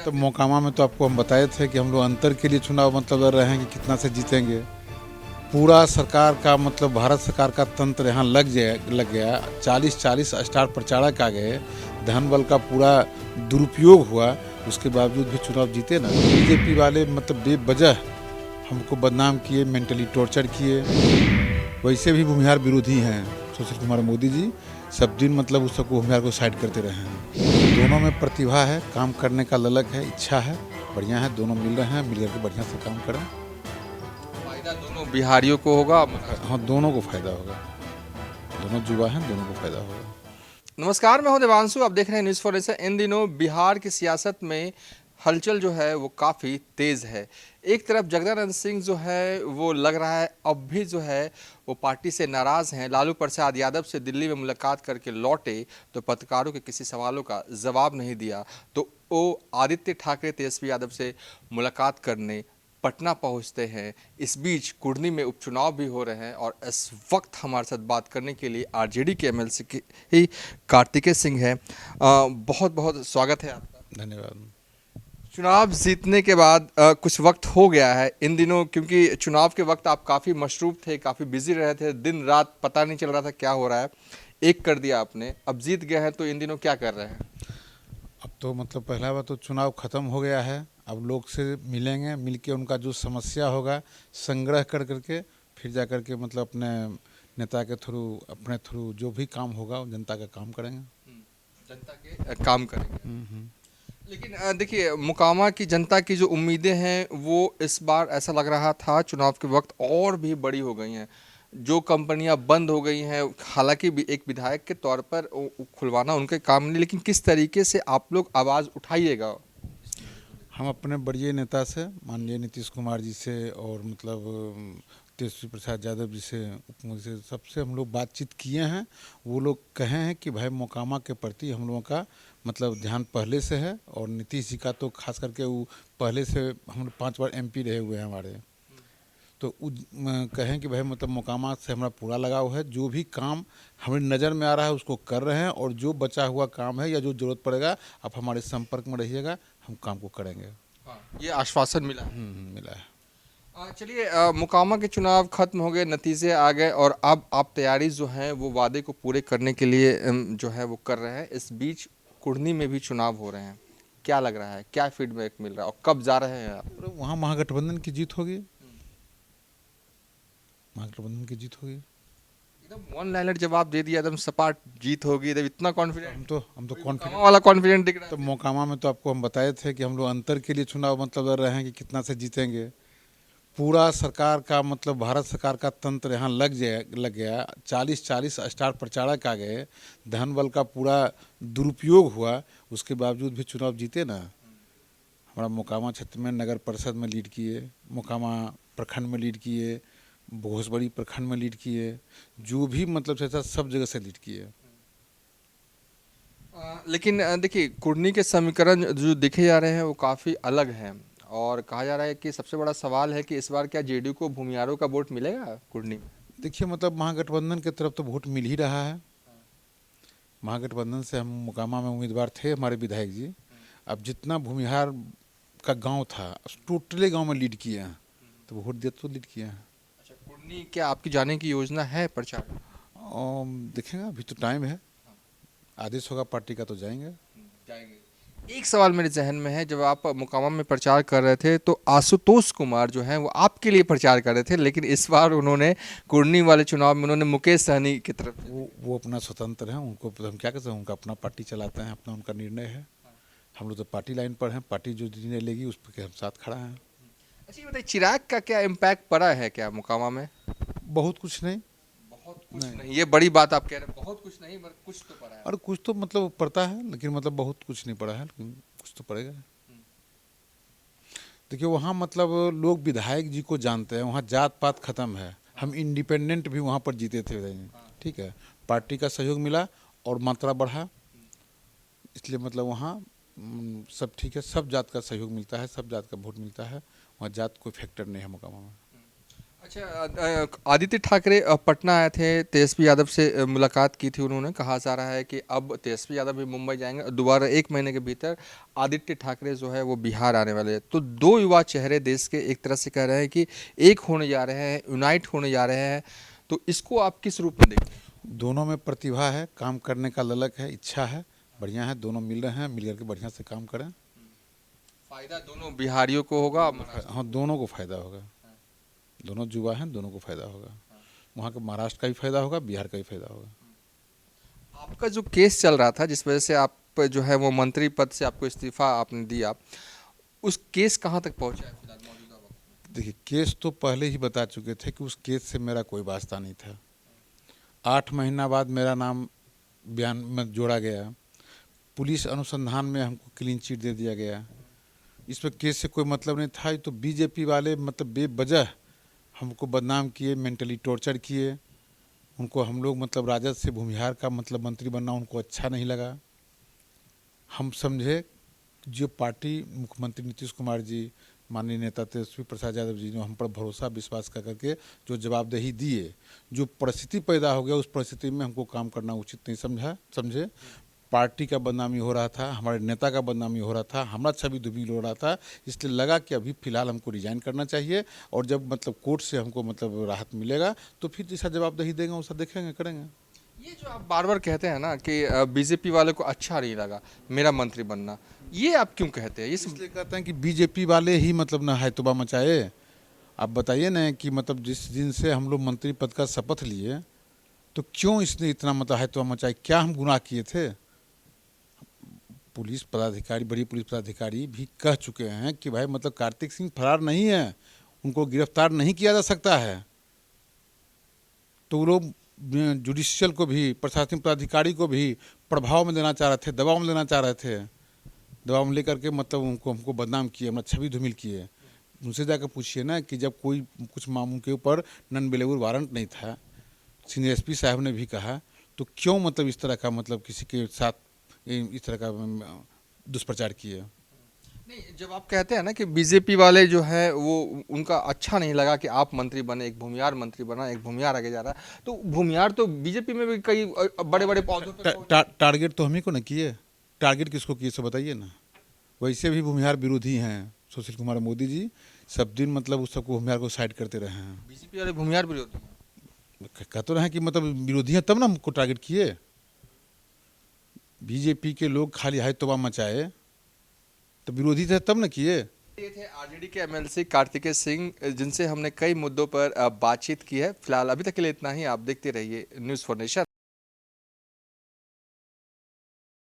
तो मोकामा में तो आपको हम बताए थे कि हम लोग अंतर के लिए चुनाव मतलब लड़ रहे हैं कि कितना से जीतेंगे। पूरा सरकार का मतलब भारत सरकार का तंत्र यहाँ लग गया। 40 स्टार प्रचारक आ गए, धन बल का पूरा दुरुपयोग हुआ, उसके बावजूद भी चुनाव जीते ना। बीजेपी वाले मतलब बेवजह हमको बदनाम किए, मेंटली टॉर्चर किए। वैसे भी भूमिहार विरोधी हैं सुशील कुमार मोदी जी, सब दिन मतलब उस सबको भूमिहार को साइड करते रहे हैं। दोनों में प्रतिभा है, काम करने का ललक है, इच्छा है, बढ़िया है, दोनों मिल रहे हैं, मिल करके बढ़िया से काम करें। फायदा दोनों बिहारियों को होगा। हाँ, दोनों को फायदा होगा, दोनों युवा हैं, दोनों को फायदा होगा। नमस्कार, मैं हूं देवांशु, आप देख रहे हैं न्यूज़ फॉर नेशन। इन दिनों बिहार की सियासत में हलचल जो है वो काफ़ी तेज़ है। एक तरफ जगदानंद सिंह जो है वो लग रहा है अब भी जो है वो पार्टी से नाराज़ हैं। लालू प्रसाद यादव से दिल्ली में मुलाकात करके लौटे तो पत्रकारों के किसी सवालों का जवाब नहीं दिया, तो वो आदित्य ठाकरे तेजस्वी यादव से मुलाकात करने पटना पहुंचते हैं। इस बीच कुर्नी में उपचुनाव भी हो रहे हैं और इस वक्त हमारे साथ बात करने के लिए आरजेडी के एमएलसी के ही कार्तिकेय सिंह हैं। बहुत बहुत स्वागत है आपका। धन्यवाद। चुनाव जीतने के बाद कुछ वक्त हो गया है इन दिनों, क्योंकि चुनाव के वक्त आप काफ़ी मशरूफ थे, काफ़ी बिजी रहे थे, दिन रात पता नहीं चल रहा था क्या हो रहा है। एक कर दिया आपने, अब जीत गए हैं, तो इन दिनों क्या कर रहे हैं? अब तो मतलब पहला बात तो चुनाव ख़त्म हो गया है। अब लोग से मिलेंगे, मिल के उनका जो समस्या होगा संग्रह कर करके फिर जा कर के मतलब अपने नेता के थ्रू, अपने थ्रू जो भी काम होगा जनता का काम करेंगे। जनता के काम करेंगे। लेकिन देखिए, मोकामा की जनता की जो उम्मीदें हैं वो इस बार ऐसा लग रहा था चुनाव के वक्त और भी बड़ी हो गई हैं। जो कंपनियां बंद हो गई हैं, हालांकि भी एक विधायक के तौर पर खुलवाना उनके काम नहीं, लेकिन किस तरीके से आप लोग आवाज़ उठाइएगा? हम अपने बड़े नेता से, माननीय नीतीश कुमार जी से और मतलब तेजस्वी प्रसाद यादव जी से, उप मुख्यमंत्री से, सबसे हम लोग बातचीत किए हैं। वो लोग कहे हैं कि भाई मोकामा के प्रति हम लोगों का मतलब ध्यान पहले से है, और नीतीश जी का तो खास करके वो पहले से हम 5 बार एमपी रहे हुए हैं हमारे। तो कहें कि भाई मतलब मोकामा से हमारा पूरा लगाव है, जो भी काम हमारी नज़र में आ रहा है उसको कर रहे हैं, और जो बचा हुआ काम है या जो ज़रूरत पड़ेगा आप हमारे संपर्क में रहिएगा, हम काम को करेंगे। हाँ, ये आश्वासन मिला है। मिला है। चलिए, मोकामा के चुनाव खत्म हो गए, नतीजे आ गए और अब आप तैयारी जो है वो वादे को पूरे करने के लिए जो है वो कर रहे हैं। इस बीच कुढ़नी में भी चुनाव हो रहे हैं, क्या लग रहा है, क्या फीडबैक मिल रहा है और कब जा रहे हैं आप? और वहाँ महागठबंधन की जीत होगी, महागठबंधन की जीत होगी। एकदम वन लाइनर जवाब दे दिया, एकदम सपाट जीत होगी, एकदम इतना कॉन्फिडेंट। हम तो मोकामा वाला कॉन्फिडेंट दिख रहा तो है। मोकामा में तो आपको हम बताए थे कि हम लोग अंतर के लिए चुनाव मतलब लड़ रहे हैं कि कितना से जीतेंगे। पूरा सरकार का मतलब भारत सरकार का तंत्र यहाँ लग गया। 40 स्टार प्रचारक आ गए, धन बल का पूरा दुरुपयोग हुआ, उसके बावजूद भी चुनाव जीते ना। हमारा मोकामा क्षेत्र में नगर परिषद में लीड किए, मोकामा प्रखंड में लीड किए, भोसबड़ी प्रखंड में लीड किए, जो भी मतलब ऐसा सब जगह से लीड किए। लेकिन देखिए, कुर्नी के समीकरण जो दिखे जा रहे हैं वो काफ़ी अलग हैं, और कहा जा रहा है कि सबसे बड़ा सवाल है कि इस बार क्या जेडीयू को भूमियारों का वोट मिलेगा कुर्नी में? देखिए मतलब महागठबंधन की तरफ तो वोट मिल ही रहा है। महागठबंधन से हम मोकामा में उम्मीदवार थे हमारे विधायक जी। अब जितना भूमिहार का गांव था टोटली गांव में लीड किए हैं, तो वोट दिया तो लीड किए हैं। अच्छा, कुर्नी क्या आपकी जाने की योजना है प्रचार? देखेंगे, अभी तो टाइम है, आदेश होगा पार्टी का तो जाएंगे। जाएंगे। एक सवाल मेरे जहन में है, जब आप मोकामा में प्रचार कर रहे थे तो आशुतोष कुमार जो हैं वो आपके लिए प्रचार कर रहे थे, लेकिन इस बार उन्होंने कुर्नी वाले चुनाव में उन्होंने मुकेश सहनी की तरफ। वो अपना स्वतंत्र हैं, उनको हम क्या कहते हैं, उनका अपना पार्टी चलाते हैं, अपना उनका निर्णय है। हम लोग तो पार्टी लाइन पर हैं, पार्टी जो निर्णय लेगी उस पर हम साथ खड़ा हैं। अच्छा, ये बताइए, चिराग का क्या इम्पैक्ट पड़ा है क्या मोकामा में? बहुत कुछ नहीं। बहुत कुछ नहीं, ये बड़ी बात आप कह रहे हैं, बहुत कुछ नहीं पर कुछ तो पड़ा है। और कुछ तो मतलब पड़ता है, लेकिन मतलब बहुत कुछ नहीं पड़ा है, लेकिन कुछ तो पड़ेगा। देखिए वहाँ मतलब लोग विधायक जी को जानते हैं, वहाँ जात पात खत्म है। हम इंडिपेंडेंट भी वहाँ पर जीते थे, ठीक है, पार्टी का सहयोग मिला और मात्रा बढ़ा, इसलिए मतलब वहाँ सब ठीक है, सब जात का सहयोग मिलता है, सब जात का वोट मिलता है, वहाँ जात कोई फैक्टर नहीं है मोकामा में। अच्छा, आदित्य ठाकरे पटना आए थे, तेजस्वी यादव से मुलाकात की थी उन्होंने। कहा जा रहा है कि अब तेजस्वी यादव भी मुंबई जाएंगे और दोबारा 1 महीने के भीतर आदित्य ठाकरे जो है वो बिहार आने वाले हैं। तो दो युवा चेहरे देश के एक तरह से कह रहे हैं कि एक होने जा रहे हैं, यूनाइट होने जा रहे हैं। तो इसको आप किस रूप में देखते हैं? दोनों में प्रतिभा है, काम करने का ललक है, इच्छा है, बढ़िया है, दोनों मिल रहे हैं, मिल करके बढ़िया से काम करें। फायदा दोनों बिहारियों को होगा। हाँ, दोनों को फायदा होगा, दोनों युवा हैं, दोनों को फायदा होगा। वहाँ के महाराष्ट्र का भी फायदा होगा, बिहार का भी फायदा होगा। आपका जो केस चल रहा था जिस वजह से आप जो है वो मंत्री पद से आपको इस्तीफा आपने दिया, उस केस कहाँ तक पहुंचा है फिलहाल मौजूदा वक्त देखिए, केस तो पहले ही बता चुके थे कि उस केस से मेरा कोई वास्ता नहीं था। 8 महीना बाद मेरा नाम बयान में जोड़ा गया, पुलिस अनुसंधान में हमको क्लीन चिट दे दिया गया। इसमें केस से कोई मतलब नहीं था। ये तो बीजेपी वाले मतलब बेवजह हमको बदनाम किए, मेंटली टॉर्चर किए। उनको हम लोग मतलब राजद से भूमिहार का मतलब मंत्री बनना उनको अच्छा नहीं लगा। हम समझे जो पार्टी मुख्यमंत्री नीतीश कुमार जी, माननीय नेता तेजस्वी प्रसाद यादव जी ने हम पर भरोसा विश्वास कर करके जो जवाबदेही दिए, जो परिस्थिति पैदा हो गया उस परिस्थिति में हमको काम करना उचित नहीं समझे। पार्टी का बदनामी हो रहा था, हमारे नेता का बदनामी हो रहा था, हमारा छवि धूमिल हो रहा था। इसलिए लगा कि अभी फ़िलहाल हमको रिजाइन करना चाहिए, और जब मतलब कोर्ट से हमको मतलब राहत मिलेगा तो फिर जैसा जवाबदेही देंगे वैसा देखेंगे, करेंगे। ये जो आप बार बार कहते हैं ना कि बीजेपी वाले को अच्छा नहीं लगा मेरा मंत्री बनना, ये आप क्यों कहते हैं? ये सब इसलिए कहते हैं कि बीजेपी वाले ही मतलब ना है तोबा मचाए। आप बताइए ना कि मतलब जिस दिन से हम लोग मंत्री पद का शपथ लिए तो क्यों इसने इतना मतलब है तोबा मचाए? क्या हम गुनाह किए थे? पुलिस पदाधिकारी, बड़ी पुलिस पदाधिकारी भी कह चुके हैं कि भाई मतलब कार्तिक सिंह फरार नहीं है, उनको गिरफ्तार नहीं किया जा सकता है। तो वो लोग जुडिशियल को भी, प्रशासनिक पदाधिकारी को भी प्रभाव में लेना चाह रहे थे, दबाव में लेना चाह रहे थे। दबाव में लेकर के मतलब उनको हमको बदनाम किए, हमारा छवि धूमिल किए। उनसे जाकर पूछिए ना कि जब कोई कुछ मामलों के ऊपर नॉन अवेलेबल वारंट नहीं था, सीनियर एसपी साहब ने भी कहा, तो क्यों मतलब इस तरह का मतलब किसी के साथ इस तरह का दुष्प्रचार किए? नहीं, जब आप कहते हैं ना कि बीजेपी वाले जो है वो उनका अच्छा नहीं लगा कि आप मंत्री बने, एक भूमिहार मंत्री बना, एक भूमिहार आगे जा रहा है। तो भूमिहार तो बीजेपी में भी कई बड़े बड़े पौधों पे टारगेट तो हम ही को ना किए। टारगेट किसको किए सो बताइए ना। वैसे भी भूमिहार विरोधी हैं सुशील कुमार मोदी जी, सब दिन मतलब उस सबको भूमिहार को साइड करते रहे हैं। बीजेपी वाले भूमिहार विरोधी हैं। कह तो रहे हैं कि मतलब विरोधी हैं तब ना हमको टारगेट किए। बीजेपी के लोग खाली हाय तोबा मचाए तो विरोधी थे तब न किए। ये थे आरजेडी के एमएलसी कार्तिकेय सिंह, जिनसे हमने कई मुद्दों पर बातचीत की है। फिलहाल अभी तक के लिए इतना ही। आप देखते रहिए न्यूज़ फॉर नेशन।